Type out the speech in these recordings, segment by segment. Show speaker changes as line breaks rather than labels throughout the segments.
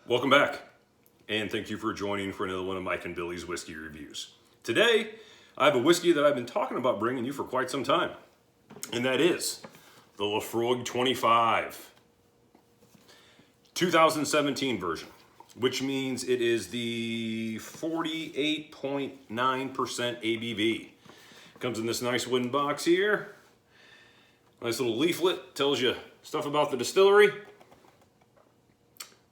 Welcome back, and thank you for joining for another one of Mike and Billy's whiskey reviews. Today, I have a whiskey that I've been talking about bringing you for quite some time, and that is the Laphroaig 25 2017 version, which means it is the 48.9% ABV. Comes in this nice wooden box here. Nice little leaflet, tells you stuff about the distillery.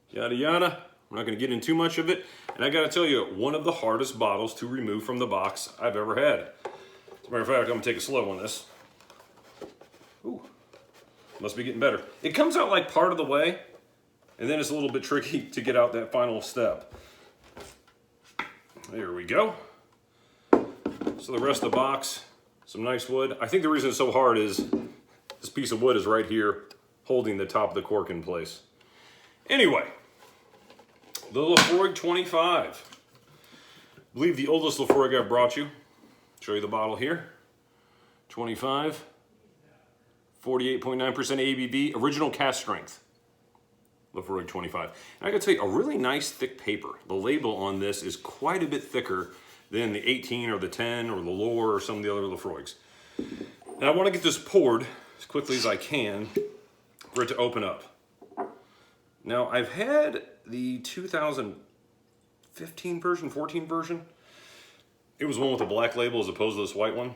Yada yada. I'm not going to get into too much of it. And I got to tell you, one of the hardest bottles to remove from the box I've ever had. As a matter of fact, I'm going to take a slow on this. Ooh, must be getting better. It comes out like part of the way, and then it's a little bit tricky to get out that final step. There we go. So the rest of the box, some nice wood. I think the reason it's so hard is this piece of wood is right here holding the top of the cork in place. Anyway, the Laphroaig 25. I believe the oldest Laphroaig I've brought you. Show you the bottle here. 25, 48.9% ABV, original cask strength. Laphroaig 25. And I gotta tell you, a really nice thick paper. The label on this is quite a bit thicker than the 18 or the 10 or the Lore or some of the other Laphroaigs. Now I wanna get this poured as quickly as I can for it to open up. Now, I've had the 2015 version, 14 version. It was one with a black label as opposed to this white one.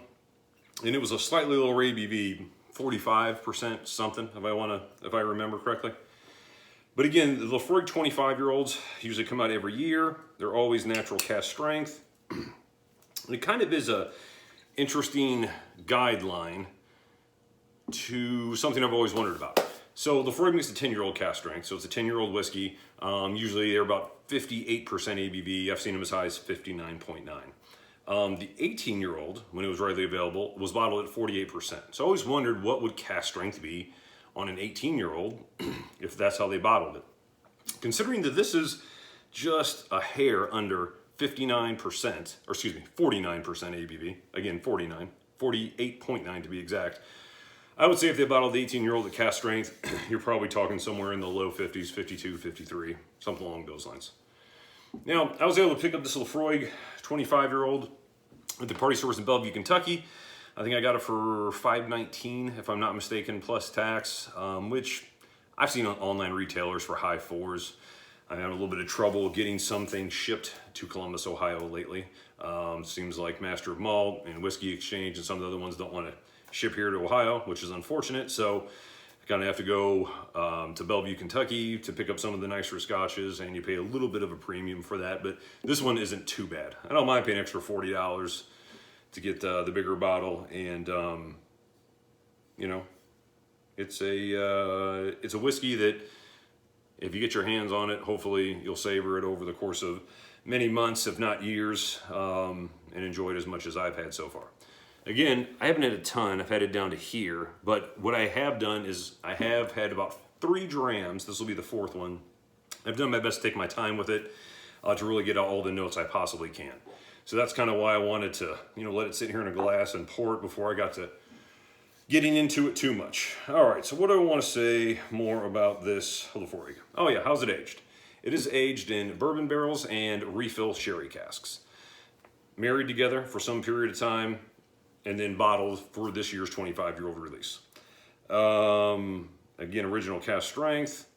And it was a slightly lower ABV, 45% something, if I remember correctly. But again, the Laphroaig 25-year-olds usually come out every year. They're always natural cask strength. And it kind of is a interesting guideline to something I've always wondered about. So Laphroaig makes a 10-year-old cask strength, so it's a 10-year-old whiskey. Usually they're about 58% ABV. I've seen them as high as 59.9. The 18-year-old, when it was readily available, was bottled at 48%. So I always wondered what would cask strength be on an 18-year-old if that's how they bottled it. Considering that this is just a hair under 59%, or excuse me, 49% ABV, again 49, 48.9 to be exact, I would say if they bottled the 18-year-old at cask strength, you're probably talking somewhere in the low 50s, 52, 53, something along those lines. Now, I was able to pick up this Laphroaig 25-year-old at the party stores in Bellevue, Kentucky. I think I got it for $5.19, if I'm not mistaken, plus tax, which I've seen on online retailers for high fours. I've had a little bit of trouble getting something shipped to Columbus, Ohio lately. Seems like Master of Malt and Whiskey Exchange and some of the other ones don't want to ship here to Ohio, which is unfortunate. So I kind of have to go to Bellevue, Kentucky to pick up some of the nicer scotches, and you pay a little bit of a premium for that, but this one isn't too bad. I don't mind paying an extra $40 to get the bigger bottle, and you know, it's a whiskey that if you get your hands on it, hopefully you'll savor it over the course of many months, if not years, and enjoy it as much as I've had so far. Again, I haven't had a ton. I've had it down to here, but what I have done is I have had about 3 drams. This will be the 4th one. I've done my best to take my time with it to really get all the notes I possibly can. So that's kind of why I wanted to, let it sit here in a glass and pour it before I got to getting into it too much. All right, so what do I want to say more about this Laphroaig? Oh yeah, how's it aged? It is aged in bourbon barrels and refill sherry casks. Married together for some period of time, and then bottled for this year's 25-year-old release. Again, original cask strength,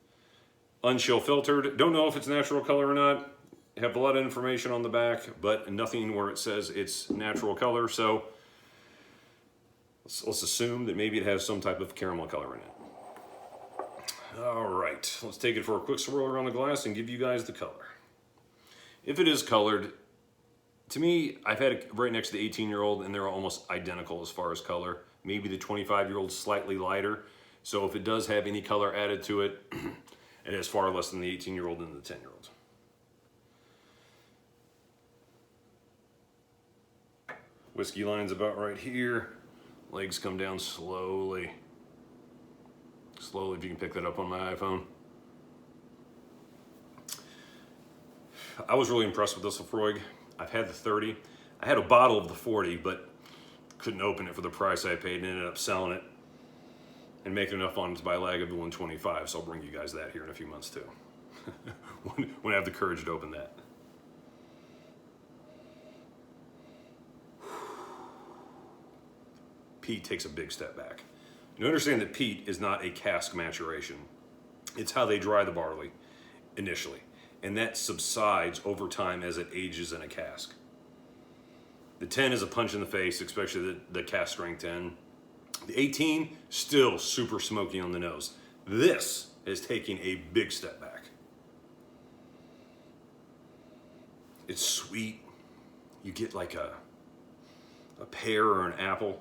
unchill filtered. Don't know if it's natural color or not. Have a lot of information on the back, but nothing where it says it's natural color. So let's assume that maybe it has some type of caramel color in it. All right, let's take it for a quick swirl around the glass and give you guys the color. If it is colored, to me, I've had it right next to the 18-year-old, and they're almost identical as far as color. Maybe the 25-year-old slightly lighter. So if it does have any color added to it, it is far less than the 18-year-old and the 10-year-old. Whiskey line's about right here. Legs come down slowly. Slowly, if you can pick that up on my iPhone. I was really impressed with this Laphroaig. I've had the 30. I had a bottle of the 40, but couldn't open it for the price I paid and ended up selling it and making enough on it to buy a lag of the 125. So I'll bring you guys that here in a few months too. when I have the courage to open that. Peat takes a big step back. You understand that peat is not a cask maturation. It's how they dry the barley initially. And that subsides over time as it ages in a cask. The 10 is a punch in the face, especially the cask strength 10. The 18, still super smoky on the nose. This is taking a big step back. It's sweet. You get like a pear or an apple.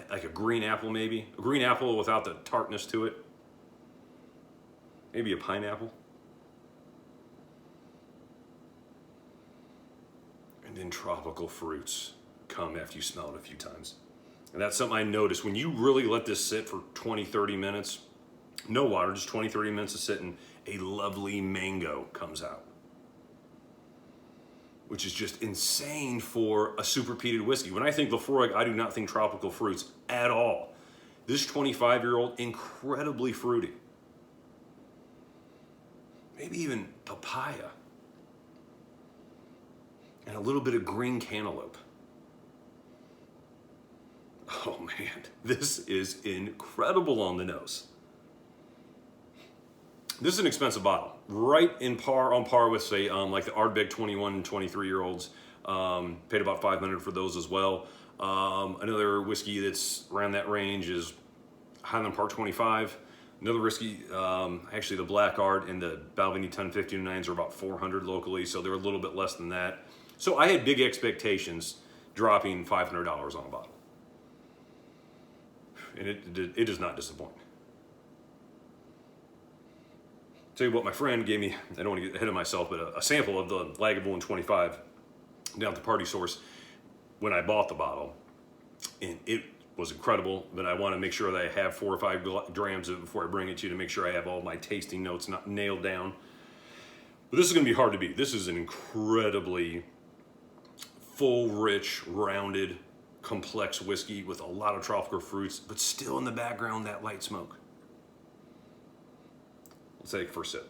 Like a green apple maybe. A green apple without the tartness to it. Maybe a pineapple. And then tropical fruits come after you smell it a few times. And that's something I noticed. When you really let this sit for 20, 30 minutes, no water, just 20, 30 minutes of sitting, a lovely mango comes out. Which is just insane for a super peated whiskey. When I think Laphroaig, I do not think tropical fruits at all. This 25-year-old, incredibly fruity. Maybe even papaya. And a little bit of green cantaloupe. Oh man, this is incredible on the nose. This is an expensive bottle, right on par with, say, like the Ardbeg 21 and 23-year-olds. Paid about $500 for those as well. Another whiskey that's around that range is Highland Park 25. Another whiskey, actually the Black Art and the Balvenie 1059s are about $400 locally, so they're a little bit less than that. So I had big expectations dropping $500 on a bottle. And it does not disappoint. Tell you what, my friend gave me, I don't want to get ahead of myself, but a sample of the Lagavulin 25 down at the Party Source when I bought the bottle. And it was incredible, but I want to make sure that I have 4 or 5 grams of it before I bring it to you to make sure I have all my tasting notes not nailed down. But this is going to be hard to beat. This is an incredibly full, rich, rounded, complex whiskey with a lot of tropical fruits, but still in the background that light smoke. Let's take a first sip.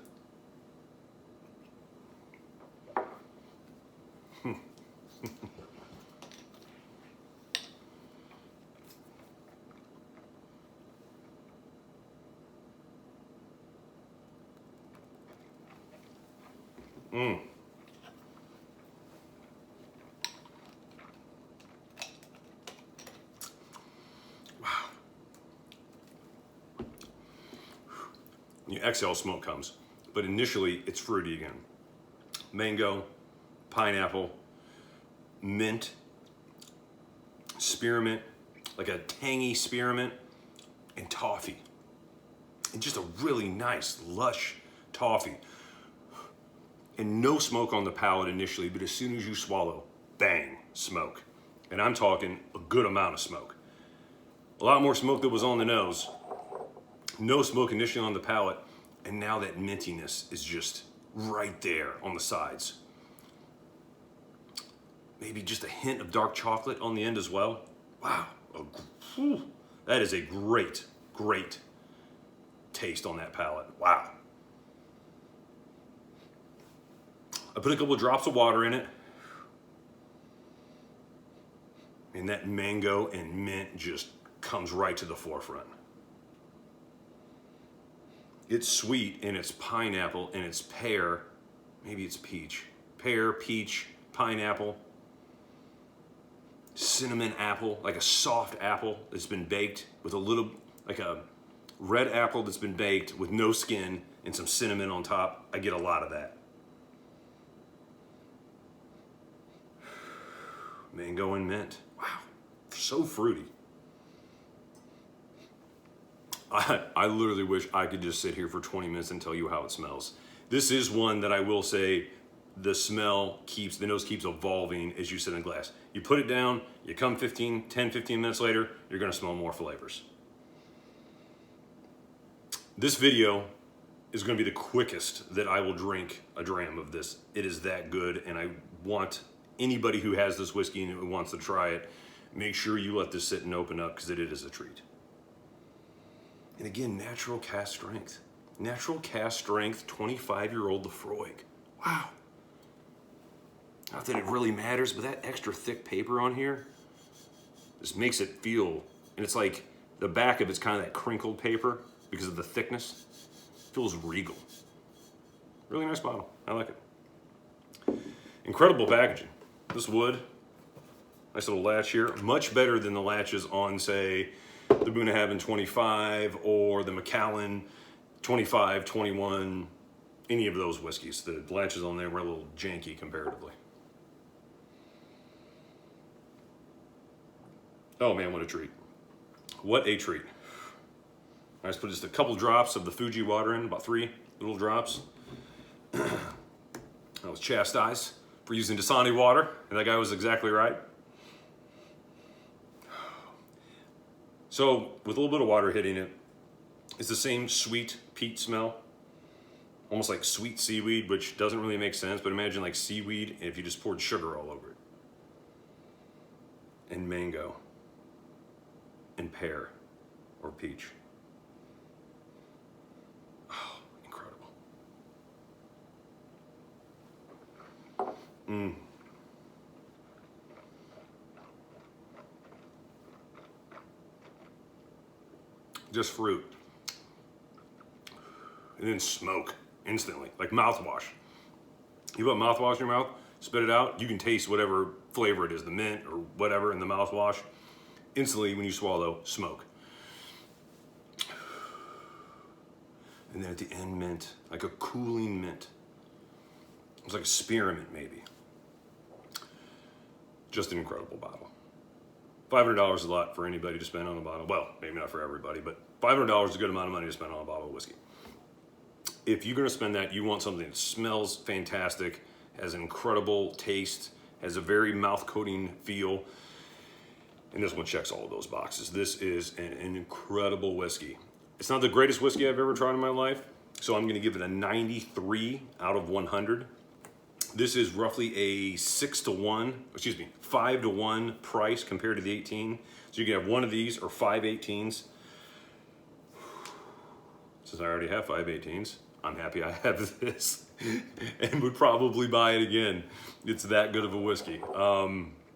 Wow. You exhale, smoke comes, but initially it's fruity again. Mango, pineapple, mint, spearmint, like a tangy spearmint, and toffee. And just a really nice, lush toffee. And no smoke on the palate initially, but as soon as you swallow, bang, smoke. And I'm talking a good amount of smoke. A lot more smoke that was on the nose. No smoke initially on the palate, and now that mintiness is just right there on the sides. Maybe just a hint of dark chocolate on the end as well. Wow, that is a great, great taste on that palate. Wow. I put a couple of drops of water in it. And that mango and mint just comes right to the forefront. It's sweet and it's pineapple and it's pear. Maybe it's peach. Pear, peach, pineapple. Cinnamon apple, like a soft apple that's been baked with a little, like a red apple that's been baked with no skin and some cinnamon on top. I get a lot of that. Mango and mint. Wow, so fruity. I literally wish I could just sit here for 20 minutes and tell you how it smells. This is one that I will say the nose keeps evolving as you sit in the glass. You put it down, you come 10, 15 minutes later, you're gonna smell more flavors. This video is gonna be the quickest that I will drink a dram of this. It is that good, and I want anybody who has this whiskey and who wants to try it, make sure you let this sit and open up because it is a treat. And again, natural cask strength. Natural cask strength, 25-year-old Laphroaig. Wow. Not that it really matters, but that extra thick paper on here just makes it feel, and it's like the back of it's kind of that crinkled paper because of the thickness. It feels regal. Really nice bottle. I like it. Incredible packaging. This wood, nice little latch here. Much better than the latches on, say, the Bunnahabhain 25 or the Macallan 25, 21, any of those whiskeys. The latches on there were a little janky comparatively. Oh man, what a treat. What a treat. I just put just a couple drops of the Fuji water in, about 3 little drops. I was chastised for using Dasani water, and that guy was exactly right. So, with a little bit of water hitting it, it's the same sweet peat smell. Almost like sweet seaweed, which doesn't really make sense, but imagine like seaweed if you just poured sugar all over it. And mango. And pear. Or peach. Oh, incredible. Mmm. Just fruit. And then smoke instantly, like mouthwash. You put mouthwash in your mouth, spit it out, you can taste whatever flavor it is, the mint or whatever in the mouthwash. Instantly, when you swallow, smoke. And then at the end, mint, like a cooling mint. It was like a spearmint, maybe. Just an incredible bottle. $500 is a lot for anybody to spend on a bottle. Well, maybe not for everybody, but $500 is a good amount of money to spend on a bottle of whiskey. If you're gonna spend that, you want something that smells fantastic, has an incredible taste, has a very mouth-coating feel, and this one checks all of those boxes. This is an incredible whiskey. It's not the greatest whiskey I've ever tried in my life, so I'm gonna give it a 93 out of 100. This is roughly a 5 to 1 price compared to the 18. So you can have one of these or 5 18s. Since I already have 5 18s, I'm happy I have this and would probably buy it again. It's that good of a whiskey.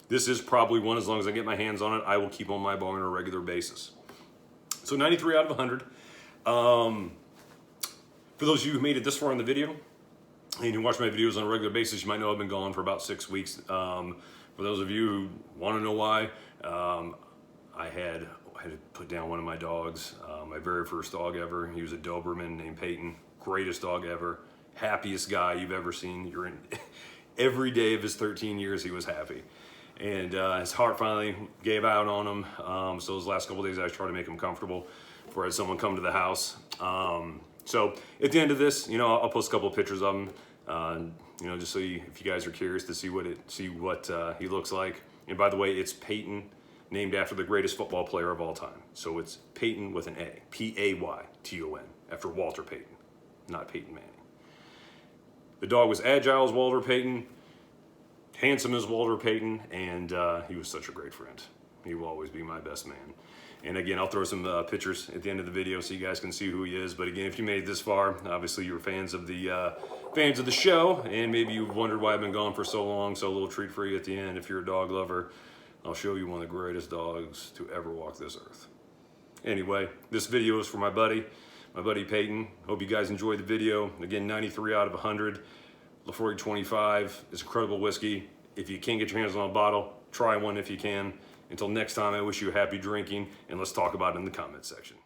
This is probably one, as long as I get my hands on it, I will keep on my bar on a regular basis. So 93 out of 100. For those of you who made it this far in the video, and you watch my videos on a regular basis, you might know I've been gone for about 6 weeks. For those of you who want to know why, I had to put down one of my dogs, my very first dog ever. He was a Doberman named Peyton. Greatest dog ever. Happiest guy you've ever seen. Every day of his 13 years, he was happy. And his heart finally gave out on him. So those last couple of days, I was trying to make him comfortable before I had someone come to the house. So at the end of this, I'll post a couple of pictures of him. Just so if you guys are curious to see what he looks like. And by the way, it's Peyton, named after the greatest football player of all time. So it's Peyton with an A, P-A-Y-T-O-N, after Walter Payton, not Peyton Manning. The dog was agile as Walter Payton, handsome as Walter Payton, and he was such a great friend. He will always be my best man. And again, I'll throw some pictures at the end of the video so you guys can see who he is. But again, if you made it this far, obviously you're fans of the show, and maybe you've wondered why I've been gone for so long. So a little treat for you at the end. If you're a dog lover, I'll show you one of the greatest dogs to ever walk this earth. Anyway, this video is for my buddy Peyton. Hope you guys enjoyed the video. Again, 93 out of 100. Laphroaig 25 is incredible whiskey. If you can't get your hands on a bottle, try one if you can. Until next time, I wish you happy drinking, and let's talk about it in the comments section.